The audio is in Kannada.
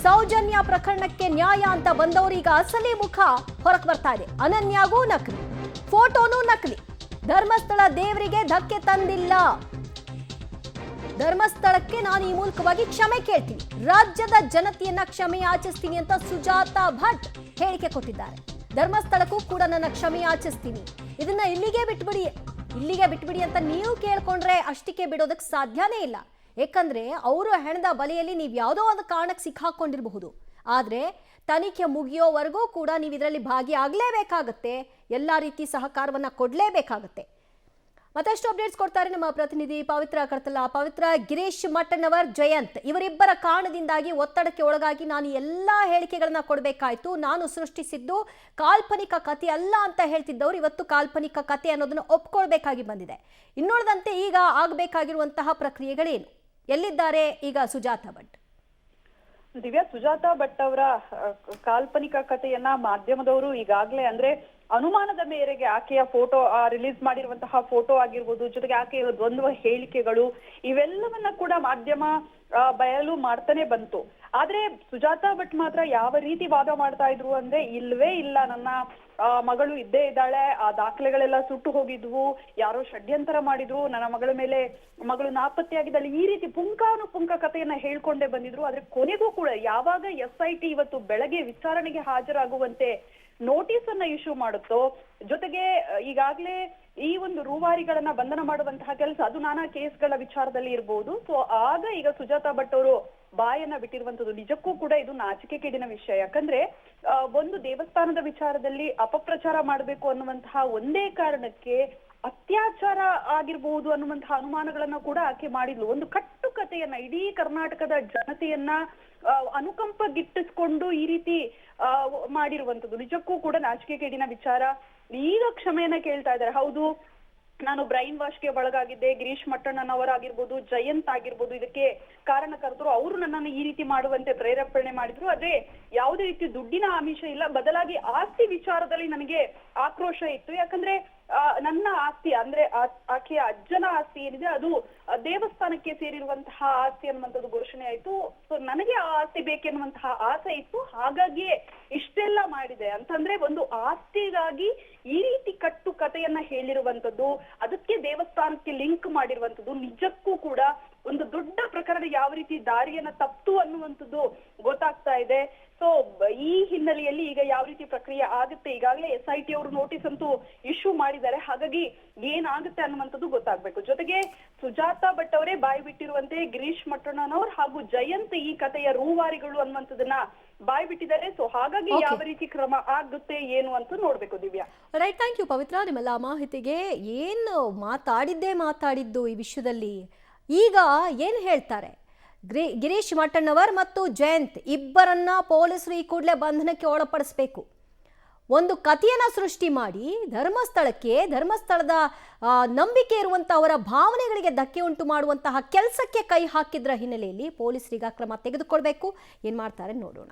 ಸೌಜನ್ಯ ಪ್ರಕರಣಕ್ಕೆ ನ್ಯಾಯ ಅಂತ ಬಂದವರೀಗ ಅಸಲಿ ಮುಖ ಹೊರಗೆ ಬರ್ತಾ ಇದೆ. ಅನನ್ಯಾಗೂ ನಕಲಿ, ಫೋಟೋನೂ ನಕಲಿ. ಧರ್ಮಸ್ಥಳ ದೇವರಿಗೆ ಧಕ್ಕೆ ತಂದಿಲ್ಲ. ಧರ್ಮಸ್ಥಳಕ್ಕೆ ನಾನು ಈ ಮೂಲಕವಾಗಿ ಕ್ಷಮೆ ಕೇಳ್ತೀನಿ, ರಾಜ್ಯದ ಜನತೆಯನ್ನ ಕ್ಷಮೆ ಯಾಚಿಸ್ತೀನಿ ಅಂತ ಸುಜಾತಾ ಭಟ್ ಹೇಳಿಕೆ ಕೊಟ್ಟಿದ್ದಾರೆ. ಧರ್ಮಸ್ಥಳಕ್ಕೂ ಕೂಡ ನನ್ನ ಕ್ಷಮೆ ಯಾಚಿಸ್ತೀನಿ, ಇದನ್ನ ಇಲ್ಲಿಗೆ ಬಿಟ್ಬಿಡಿ ಅಂತ ನೀವು ಕೇಳ್ಕೊಂಡ್ರೆ ಅಷ್ಟಕ್ಕೆ ಬಿಡೋದಕ್ಕೆ ಸಾಧ್ಯನೇ ಇಲ್ಲ. ಯಾಕಂದ್ರೆ ಅವರು ಹೆಣದ ಬಲೆಯಲ್ಲಿ ನೀವು ಯಾವುದೋ ಒಂದು ಕಾರಣಕ್ಕೆ ಸಿಕ್ಕಾಕೊಂಡಿರಬಹುದು. ಆದ್ರೆ ತನಿಖೆ ಮುಗಿಯೋವರೆಗೂ ಕೂಡ ನೀವು ಇದರಲ್ಲಿ ಭಾಗಿಯಾಗಲೇಬೇಕಾಗತ್ತೆ, ಎಲ್ಲ ರೀತಿ ಸಹಕಾರವನ್ನ ಕೊಡಲೇಬೇಕಾಗತ್ತೆ. ಮತ್ತಷ್ಟು ಅಪ್ಡೇಟ್ಸ್ ಕೊಡ್ತಾರೆ ನಮ್ಮ ಪ್ರತಿನಿಧಿ ಪವಿತ್ರ ಕರ್ತಲ. ಪವಿತ್ರ, ಗಿರೀಶ್ ಮಟ್ಟಣ್ಣವರ್, ಜಯಂತ್ ಇವರಿಬ್ಬರ ಕಾರಣದಿಂದಾಗಿ ಒತ್ತಡಕ್ಕೆ ಒಳಗಾಗಿ ನಾನು ಎಲ್ಲಾ ಹೇಳಿಕೆಗಳನ್ನ ಕೊಡಬೇಕಾಯ್ತು, ನಾನು ಸೃಷ್ಟಿಸಿದ್ದು ಕಾಲ್ಪನಿಕ ಕಥೆ ಅಲ್ಲ ಅಂತ ಹೇಳ್ತಿದ್ದವರು ಇವತ್ತು ಕಾಲ್ಪನಿಕ ಕಥೆ ಅನ್ನೋದನ್ನ ಒಪ್ಕೊಳ್ಬೇಕಾಗಿ ಬಂದಿದೆ. ಇನ್ನುಳಿದಂತೆ ಈಗ ಆಗಬೇಕಾಗಿರುವಂತಹ ಪ್ರಕ್ರಿಯೆಗಳೇನು? ಎಲ್ಲಿದ್ದಾರೆ ಈಗ ಸುಜಾತಾ ಭಟ್? ದಿವ್ಯಾ, ಸುಜಾತಾ ಭಟ್ ಅವರ ಕಾಲ್ಪನಿಕ ಕಥೆಯನ್ನ ಮಾಧ್ಯಮದವರು ಈಗಾಗಲೇ ಅಂದ್ರೆ ಅನುಮಾನದ ಮೇರೆಗೆ ಆಕೆಯ ಫೋಟೋ ರಿಲೀಸ್ ಮಾಡಿರುವಂತಹ ಫೋಟೋ ಆಗಿರ್ಬೋದು, ಜೊತೆಗೆ ಆಕೆಯ ದ್ವಂದ್ವ ಹೇಳಿಕೆಗಳು ಇವೆಲ್ಲವನ್ನ ಕೂಡ ಮಾಧ್ಯಮ ಬಯಲು ಮಾಡ್ತಾನೆ ಬಂತು. ಆದ್ರೆ ಸುಜಾತಾ ಭಟ್ ಮಾತ್ರ ಯಾವ ರೀತಿ ವಾದ ಮಾಡ್ತಾ ಇದ್ರು ಅಂದ್ರೆ, ಇಲ್ವೇ ಇಲ್ಲ, ನನ್ನ ಮಗಳು ಇದ್ದೇ ಇದ್ದಾಳೆ, ಆ ದಾಖಲೆಗಳೆಲ್ಲ ಸುಟ್ಟು ಹೋಗಿದ್ವು, ಯಾರೋ ಷಡ್ಯಂತರ ಮಾಡಿದ್ರು, ನನ್ನ ಮಗಳು ನಾಪತ್ತೆಯಾಗಿದ್ದಾಳೆ, ಈ ರೀತಿ ಪುಂಖಾನುಪುಂಖ ಕಥೆಯನ್ನ ಹೇಳ್ಕೊಂಡೇ ಬಂದಿದ್ರು. ಆದ್ರೆ ಕೊನೆಗೂ ಕೂಡ ಯಾವಾಗ SIT ಇವತ್ತು ಬೆಳಗ್ಗೆ ವಿಚಾರಣೆಗೆ ಹಾಜರಾಗುವಂತೆ ನೋಟಿಸ್ ಅನ್ನ ಇಶ್ಯೂ ಮಾಡುತ್ತೋ, ಜೊತೆಗೆ ಈಗಾಗಲೇ ಈ ಒಂದು ರೂವಾರಿಗಳನ್ನ ಬಂಧನ ಮಾಡುವಂತಹ ಕೆಲಸ ಅದು ನಾನಾ ಕೇಸ್ಗಳ ವಿಚಾರದಲ್ಲಿ ಇರಬಹುದು. ಸೊ ಆಗ ಈಗ ಸುಜಾತಾ ಭಟ್ ಅವರು ಬಾಯನ್ನ ಬಿಟ್ಟಿರುವಂತದ್ದು ನಿಜಕ್ಕೂ ಕೂಡ ಇದು ನಾಚಿಕೆಗೇಡಿನ ವಿಷಯ. ಯಾಕಂದ್ರೆ ಒಂದು ದೇವಸ್ಥಾನದ ವಿಚಾರದಲ್ಲಿ ಅಪಪ್ರಚಾರ ಮಾಡಬೇಕು ಅನ್ನುವಂತಹ ಒಂದೇ ಕಾರಣಕ್ಕೆ ಅತ್ಯಾಚಾರ ಆಗಿರ್ಬಹುದು ಅನ್ನುವಂತಹ ಅನುಮಾನಗಳನ್ನ ಕೂಡ ಆಕೆ ಮಾಡಿದ್ಲು. ಒಂದು ಕಟ್ಟುಕತೆಯನ್ನ ಇಡೀ ಕರ್ನಾಟಕದ ಜನತೆಯನ್ನ ಅನುಕಂಪ ಗಿಟ್ಟಿಸ್ಕೊಂಡು ಈ ರೀತಿ ಮಾಡಿರುವಂತದ್ದು ನಿಜಕ್ಕೂ ಕೂಡ ನಾಚಿಕೆಗೇಡಿನ ವಿಚಾರ. ಈಗ ಕ್ಷಮೆಯನ್ನ ಕೇಳ್ತಾ ಇದ್ದಾರೆ. ಹೌದು, ನಾನು ಬ್ರೈನ್ ವಾಶ್ಗೆ ಒಳಗಾಗಿದ್ದೆ, ಗಿರೀಶ್ ಮಟ್ಟಣ್ಣನವರಾಗಿರ್ಬೋದು, ಜಯಂತ್ ಆಗಿರ್ಬೋದು ಇದಕ್ಕೆ ಕಾರಣಕರ್ತರು, ಅವರು ನನ್ನನ್ನು ಈ ರೀತಿ ಮಾಡುವಂತೆ ಪ್ರೇರೇಪಣೆ ಮಾಡಿದ್ರು. ಆದ್ರೆ ಯಾವುದೇ ರೀತಿ ದುಡ್ಡಿನ ಆಮಿಷ ಇಲ್ಲ, ಬದಲಾಗಿ ಆಸ್ತಿ ವಿಚಾರದಲ್ಲಿ ನನಗೆ ಆಕ್ರೋಶ ಇತ್ತು. ಯಾಕಂದ್ರೆ ನನ್ನ ಆಸ್ತಿ ಅಂದ್ರೆ ಆಕೆಯ ಅಜ್ಜನ ಆಸ್ತಿ ಏನಿದೆ ಅದು ದೇವಸ್ಥಾನಕ್ಕೆ ಸೇರಿರುವಂತಹ ಆಸ್ತಿ ಅನ್ನುವಂಥದ್ದು ಘೋಷಣೆ ಆಯ್ತು. ಸೊ ನನಗೆ ಆ ಆಸ್ತಿ ಬೇಕೆನ್ನುವಂತಹ ಆಸೆ ಇತ್ತು, ಹಾಗಾಗಿಯೇ ಇಷ್ಟೆಲ್ಲ ಮಾಡಿದೆ ಅಂತಂದ್ರೆ ಒಂದು ಆಸ್ತಿಗಾಗಿ ಈ ರೀತಿ ಕಟ್ಟು ಕಥೆಯನ್ನ ಹೇಳಿರುವಂತದ್ದು, ಅದಕ್ಕೆ ದೇವಸ್ಥಾನಕ್ಕೆ ಲಿಂಕ್ ಮಾಡಿರುವಂತದ್ದು ನಿಜಕ್ಕೂ ಕೂಡ ಒಂದು ದೊಡ್ಡ ಪ್ರಕರಣ ಯಾವ ರೀತಿ ದಾರಿಯನ್ನ ತಪ್ತು ಅನ್ನುವಂಥದ್ದು ಗೊತ್ತಾಗ್ತಾ ಇದೆ. ಸೊ ಈ ಹಿನ್ನೆಲೆಯಲ್ಲಿ ಈಗ ಯಾವ ರೀತಿ ಪ್ರಕ್ರಿಯೆ ಆಗುತ್ತೆ, ಈಗಾಗಲೇ SIT ಅವರು ನೋಟಿಸ್ ಅಂತೂ ಇಶ್ಯೂ ಮಾಡಿದ್ದಾರೆ, ಹಾಗಾಗಿ ಏನಾಗುತ್ತೆ ಅನ್ನುವಂಥದ್ದು ಗೊತ್ತಾಗ್ಬೇಕು. ಜೊತೆಗೆ ಸುಜಾತಾ ಭಟ್ ಅವರೇ ಬಾಯಿ ಬಿಟ್ಟಿರುವಂತೆ ಗಿರೀಶ್ ಮಟ್ಟಣ್ಣನವರು ಹಾಗೂ ಜಯಂತ್ ಈ ಕಥೆಯ ರೂವಾರಿಗಳು ಅನ್ನುವಂಥದ್ದನ್ನ ಬಾಯಿ ಬಿಟ್ಟಿದ್ದಾರೆ. ಸೊ ಹಾಗಾಗಿ ಯಾವ ರೀತಿ ಕ್ರಮ ಆಗುತ್ತೆ ಏನು ಅಂತ ನೋಡ್ಬೇಕು. ದಿವ್ಯಾ, ರೈಟ್, ಥ್ಯಾಂಕ್ ಯು ಪವಿತ್ರ ನಿಮ್ಮೆಲ್ಲ ಮಾಹಿತಿಗೆ. ಏನು ಮಾತಾಡಿದ್ದು ಈ ವಿಷಯದಲ್ಲಿ, ಈಗ ಏನ್ ಹೇಳ್ತಾರೆ? ಗಿರೀಶ್ ಮಟ್ಟಣ್ಣವರ್ ಮತ್ತು ಜಯಂತ್ ಇಬ್ಬರನ್ನ ಪೊಲೀಸರು ಈ ಕೂಡಲೇ ಬಂಧನಕ್ಕೆ ಒಳಪಡಿಸಬೇಕು. ಒಂದು ಕಥೆಯನ್ನ ಸೃಷ್ಟಿ ಮಾಡಿ ಧರ್ಮಸ್ಥಳದ ನಂಬಿಕೆ ಇರುವಂತಹ ಅವರ ಭಾವನೆಗಳಿಗೆ ಧಕ್ಕೆ ಉಂಟು ಮಾಡುವಂತಹ ಕೆಲಸಕ್ಕೆ ಕೈ ಹಾಕಿದ್ರ ಹಿನ್ನೆಲೆಯಲ್ಲಿ ಪೊಲೀಸರಿಗೆ ಕ್ರಮ ತೆಗೆದುಕೊಳ್ಬೇಕು. ಏನ್ ಮಾಡ್ತಾರೆ ನೋಡೋಣ.